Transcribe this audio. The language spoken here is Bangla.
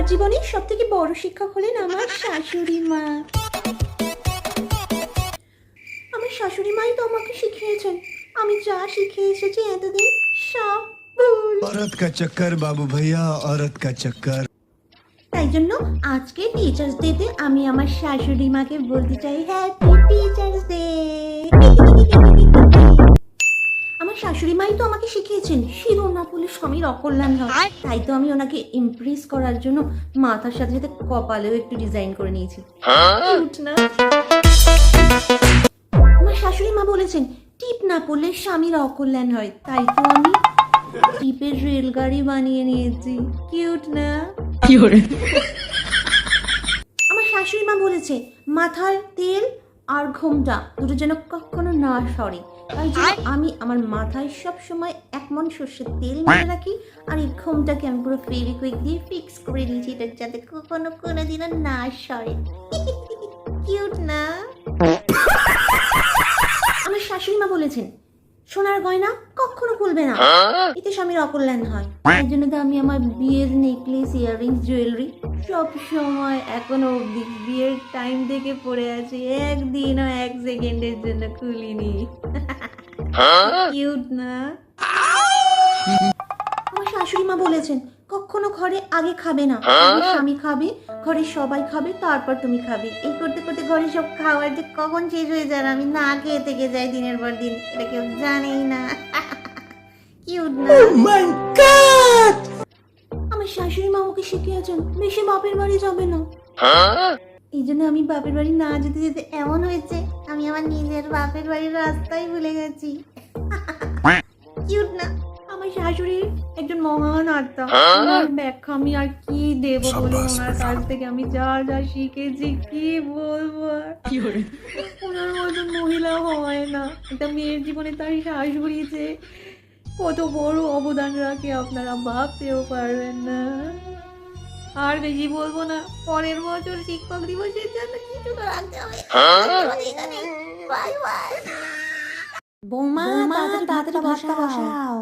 আমার জীবনের সবথেকে বড় শিক্ষক হলেন আমার শাশুড়ি মা। আমার শাশুড়ি মাই তো আমাকে শিখিয়েছেন। আমি যা শিখে এসেছি এতদিন সব ভুল। औरत का चक्कर बाबू भैया, औरत का चक्कर। তাই জন্য আজকে টিচার্স ডেতে আমি আমার শাশুড়ি মাকে বলতে চাই হ্যাপি টিচার্স ডে। আমার শাশুড়ি মাই তো আমাকে শিখিয়েছেন সিঁদুর না পরলে স্বামীর অকল্যাণ হয়। তাই তো আমি ওনাকে ইমপ্রেস করার জন্য মাথার সাথে সাথে কপালেও একটু ডিজাইন করে নিয়েছি। Cute না? আমার শাশুড়ি মা বলেছেন টিপ না পড়লে স্বামীর অকল্যাণ হয়। তাই তো আমি টিপের রেলগাড়ি বানিয়ে নিয়েছি। কিউট না? আমার শাশুড়ি মা বলেছে মাথার তেল আর ঘোমটা দুটো যেন কখনো না সরে। তাই জন্য আমি আমার মাথায় সব সময় এক মন সর্ষের তেল মেরে রাখি, আর এই ঘোমটাকে আমি পুরো ফেভিকুইক দিয়ে ফিক্স করে দিয়েছি, এটা যাতে কখনো কোনোদিনও না সরে। কিউট না? আমার শাশুড়ি মা বলেছেন সোনার গয়না কখনো খুলবে না, এতে স্বামীর অকল্যাণ হয়। তাই জন্য তো আমি আমার বিয়ের নেকলেস, ইয়াররিংস, জুয়েলারি সব সময় এখনো অবধি বিয়ের টাইম থেকে পড়ে আছি, একদিনও এক সেকেন্ডের জন্য খুলিনি। কিউট না? আমার শাশুড়ি মা বলেছেন কখনো ঘরে আগে খাবে না, আগে স্বামী খাবে, ঘরে সবাই খাবে, তারপর তুমি খাবে। এই করতে করতে ঘরে সব খাবার যে কখন শেষ হয়ে যায় আমি না খেয়ে থেকে যাই দিনের পর দিন, এটা কেউ জানেই না। কিউট না? আমার শাশুড়ি মা আমাকে শিখিয়েছেন বেশি বাপের বাড়ি যাবে না। এই জন্য আমি বাপের বাড়ি না যেতে যেতে এমন হয়েছে আমি আমার নিজের বাপের বাড়ির রাস্তাই ভুলে গেছি। কিউট না? আমার শাশুড়ি একজন মহান আত্মা, ওনার ব্যাখ্যা আমি আর কি দেব বলে, ওনার কাছ থেকে আমি যা যা শিখেছি কি বলবো আর। ওনার মতো মহিলা হয় না। একটা মেয়ের জীবনে তার শাশুড়ি যে কত বড় অবদান রাখে আপনারা ভাবতেও পারবেন না। আর বেশি বলবো না, পরের বছর শিক্ষক দিবসের জন্য কিছু তো রাখতে হবে। Bye bye. বৌমা তাড়াতাড়ি ভাতটা বসাও।